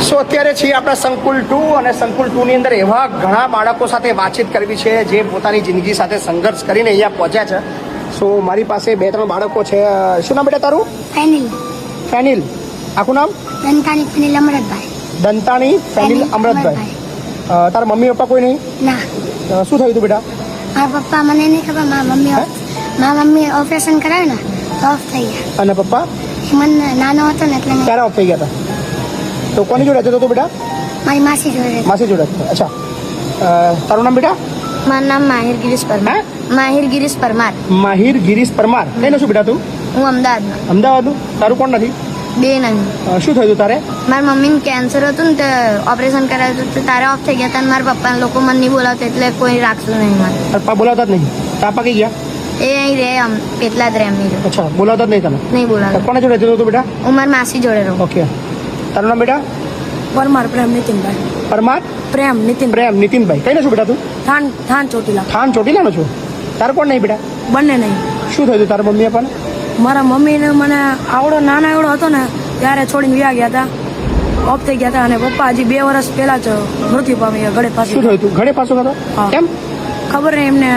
સો અત્યારે છીએ આપણા સંકુલ 2 અને સંકુલ 2 ની અંદર એવા ઘણા બાળકો સાથે વાતચીત કરવી છે જે પોતાની જિંદગી સાથે સંઘર્ષ કરીને અહીંયા પહોંચ્યા છે. સો મારી પાસે 2-3 બાળકો છે. શું નામ બેટા તારું? ફેનિલ. ફેનિલ. આખું નામ? દંતાણી ફેનિલ અમૃતભાઈ. દંતાણી ફેનિલ અમૃતભાઈ. તારા મમ્મી પપ્પા કોઈ નહીં? ના. શું થયું હતું બેટા? મારા પપ્પા મને નહીં ખબર. મારા મમ્મી ઓપરેશન કરાવ્યું ને તો ઓફ થઈ ગયા. અને પપ્પા? મને નાનો હતો ને એટલે ક્યારે ઓફ થઈ ગયા હતા? તો કોની જોડે હતો તું બેટા? મારી માસી જોડે. માસી જોડે હતો. અચ્છા. તારું નામ બેટા? મારું નામ માહિર ગિરીશ પરમાર. માહિર ગિરીશ પરમાર. માહિર ગિરીશ પરમાર. કઈ શું બેટા તું? હું અમદાવાદમાં. અમદાવાદનું? તારું કોણ નથી? બે નહીં. શું થયું તું તારે? મારા મમ્મીને કેન્સર હતું ને તે ઓપરેશન કરાવ્યું હતું તારે ઓફ થઈ ગયા હતા. મારા પપ્પા લોકો મને નહીં બોલાવતા એટલે કોઈ રાખતું નહીં મને. પપ્પા બોલાવતા જ નહીં? તાપા કઈ ગયા? એ અહીં રહે એટલા જ રહે એમની જોડે. અચ્છા, બોલાવતા જ નહીં તને? નહીં બોલાવતા. કોના જોડે જતો તું બેટા? હું મારી માસી જોડે રહું. ઓકે. તારું નામ બેટા? પરમાર પ્રેમ નીતિનભાઈ. પરમાર પ્રેમ નીતિન. પ્રેમ નીતિનભાઈ. કઈ શું બેટા તું? થાન ચોટીલા. થાન ચોટીલાનો છું. તારે કોણ નહીં બેટા? બંને નહીં. શું થયું હતું તારા મમ્મી પપ્પાને? મારા મમ્મીને મને નાનો એવડો હતો ને ત્યારે છોડીને વ્યા ગયા હતા. ઓફ થઈ ગયા હતા અને પપ્પા હજી 2 વર્ષ પહેલા જ મૃત્યુ પામી ગયા ગળે પાસે. શું થયું હતું? ઘરે પાછો હતો? હા. કેમ? ખબર નહીં એમને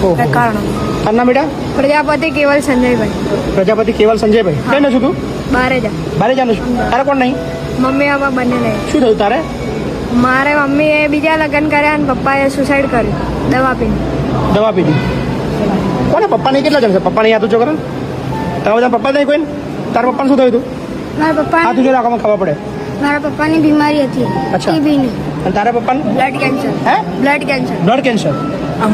ઓહો. કઈ કારણ. તારું નામ બેટા? પ્રજાપતિ કેવલ સંજયભાઈ. પ્રજાપતિ કેવલ સંજયભાઈ. કઈ છું તું? બારે જા. બારે જાનું છું. તારે કોણ નહીં? મમ્મી પપ્પા બંને નહીં. શું થયું તારે? મારે મમ્મીએ બીજા લગ્ન કર્યા અને પપ્પાએ સુસાઇડ કર્યું દવા પીને. દવા પીધી. કોને પપ્પાને કેટલા જણ છે? પપ્પાને યાદ ઊંચો કરો. તારા બધા પપ્પા નહીં કોઈ? તારા પપ્પાને શું થયું હતું? મારા પપ્પા હાથ ઊંચો રાખવામાં ખબર પડે. મારા પપ્પાની બીમારી હતી. અચ્છા. ટીબીની. અને તારા પપ્પાને? Blood cancer. હે? Blood cancer. Blood cancer.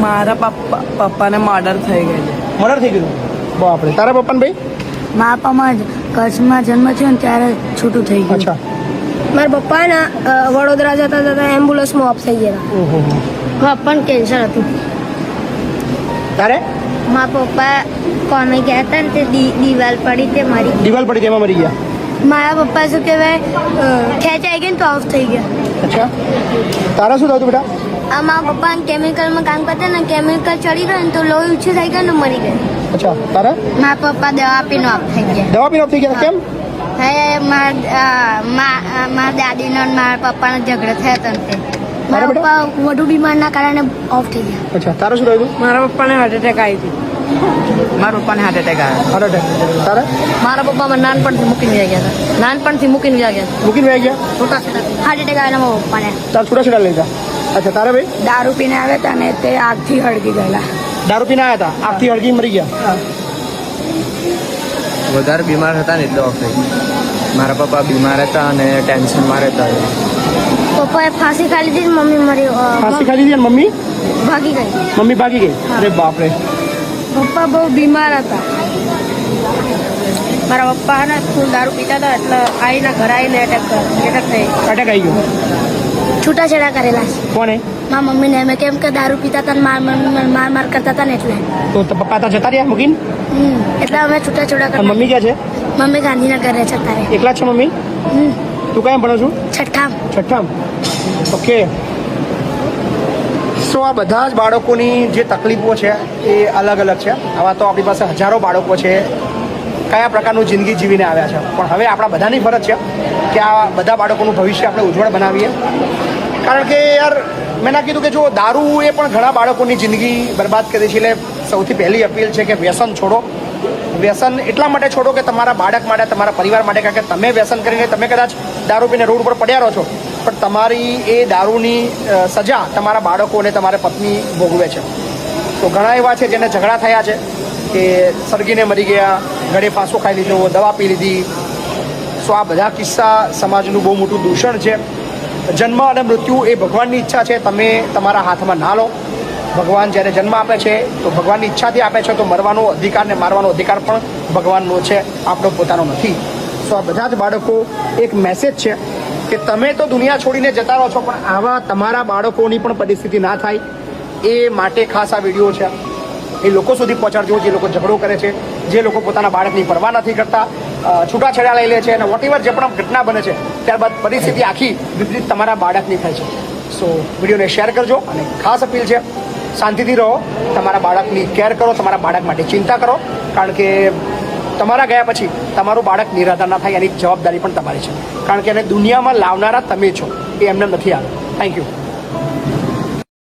મારા પપ્પાને મર્ડર થઈ ગયું. મર્ડર થઈ ગયું? બાપરે. તારા પપ્પાને ભાઈ? મારા પપ્પામાં કચ્છમાં જન્મ થયો ને ત્યારે છૂટું થઈ ગયું. અચ્છા. મારા પપ્પાના વડોદરા જતા જતા એમ્બ્યુલન્સમાં ઓફ થઈ ગયા. ઓહો. મારા પપ્પાને કેન્સર હતું. તારે? મારા પપ્પા કોમે ગયા હતા ને તે દિવાલ પડી તે મરી. દિવાલ પડી તેમાં મરી ગયા? મારા પપ્પા શું કહેવાય ખેંચાઈ ગઈ ને તો ઓફ થઈ ગયા. અચ્છા. તારા શું થયું હતું બેટા? મારા પપ્પા કેમિકલમાં કામ કરતા ને કેમિકલ ચડી ગયું ને તો લોહી ઓછું થઈ ગયું ને મરી ગયા. અચ્છા. તારા? મારા પપ્પા દવા આપીને ઓફ થઈ ગયા. દવા પીને off થઈ ગયા? કેમ? હે મારા દાદીનો ને મારા પપ્પાનો ઝઘડો થયો હતો ને તે મારા પપ્પા વધુ બીમારના કારણે ઓફ થઈ ગયા. અચ્છા. તારા શું થયું હતું? મારા પપ્પાને હાર્ટ એટેક આવી હતી. મારા પપ્પાને હાર્ટ એટેક આવ્યો. Heart attack. તારા? મારા પપ્પા મને નાનપણથી મૂકીને ગયા હતા. નાનપણથી મૂકીને ગયા. મૂકીને વહી ગયા? હાર્ટ એટેક આવેલા મારા પપ્પાને. તાર છૂટા લઈ જા. અચ્છા. તારે ભાઈ? દારૂ પીને આવ્યા હતા ને તે આગથી હળગી ગયેલા. દારૂ પીને આવ્યા હતા, આગથી હળગી મરી ગયા? વધારે બીમાર હતા ને એટલે ઓફ થઈ. મારા પપ્પા બીમાર હતા અને ટેન્શનમાં રહેતા. પપ્પાએ ફાંસી ખાઈ લીધી ને મમ્મી મરી ફાંસી ખાઈ લીધી અને મમ્મી ભાગી ગઈ. મમ્મી ભાગી ગઈ? અરે બાપરે. પપ્પા બહુ બીમાર હતા. મારા પપ્પા ને ફૂલ દારૂ પીતા હતા એટલે આવીને ઘરે આવીને એટેક થઈ. અટેક આવી ગયો? છૂટાછેડા કરેલા છે કોને? મારા મમ્મીને એમ કેમ કે દારૂ પીતા હતા ને માર કરતા હતા ને એટલે તો પપ્પા તા જતા રહ્યા મૂકીને? એટલે અમે છૂટાછેડા અને કરી. મમ્મી ક્યાં છે? મમ્મી ગાંધીનગર રહે છે અત્યારે. એકલા જ છે મમ્મી? તું કયા ભણો છું? છઠ્ઠામ. ઓકે. સો આ બધા જ બાળકોની જે તકલીફો છે એ અલગ અલગ છે. આવા તો આપણી પાસે હજારો બાળકો છે કયા પ્રકારનું જિંદગી જીવીને આવ્યા છે. પણ હવે આપણા બધાની ફરજ છે કે આ બધા બાળકોનું ભવિષ્ય આપણે ઉજ્જવળ બનાવીએ. કારણ કે યાર મેં ના કીધું કે જો દારૂ એ પણ ઘણા બાળકોની જિંદગી બરબાદ કરી છે. એટલે સૌથી પહેલી અપીલ છે કે વ્યસન છોડો. વ્યસન એટલા માટે છોડો કે તમારા બાળક માટે, તમારા પરિવાર માટે. કારણ કે તમે વ્યસન કરીને તમે કદાચ દારૂ પીને રોડ ઉપર પડ્યા રહો છો પણ તમારી એ દારૂની સજા તમારા બાળકો અને તમારા પત્ની ભોગવે છે. તો ઘણા એવા છે જેને ઝઘડા થયા છે કે સળગીને મરી ગયા, ગળે ફાંસો ખાઈ લીધો, દવા પી લીધી. સો આ બધા કિસ્સા સમાજનું બહુ મોટું દૂષણ છે. જન્મ અને મૃત્યુ એ ભગવાનની ઈચ્છા છે, તમે તમારા હાથમાં ના લો. ભગવાન જ્યારે જન્મ આપે છે તો ભગવાનની ઈચ્છાથી આપે છે, તો મરવાનો અધિકાર ને મારવાનો અધિકાર પણ ભગવાનનો છે, આપણો પોતાનો નથી. સો આ બધા જ બાળકો એક મેસેજ છે કે તમે તો દુનિયા છોડીને જતા રહો છો પણ આવા તમારા બાળકોની પણ પરિસ્થિતિ ના થાય એ માટે ખાસ આ વિડીયો છે. એ લોકો સુધી પહોંચાડજો જે લોકો ઝઘડો કરે છે, જે લોકો પોતાના બાળકની પરવા નથી કરતા, છૂટાછેડા લઈ લે છે અને વોટ જે પણ ઘટના બને છે ત્યારબાદ પરિસ્થિતિ આખી વિપરીત તમારા બાળકની થાય છે. સો વિડીયોને શેર કરજો અને ખાસ અપીલ છે શાંતિથી રહો, તમારા બાળકની કેર કરો, તમારા બાળક માટે ચિંતા કરો. કારણ કે તમારા ગયા પછી તમારું બાળક નિરાધાર ના થાય એની જવાબદારી પણ તમારી છે કારણ કે એને દુનિયામાં લાવનારા તમે છો એ એમને નથી આવ્યો થેન્ક યુ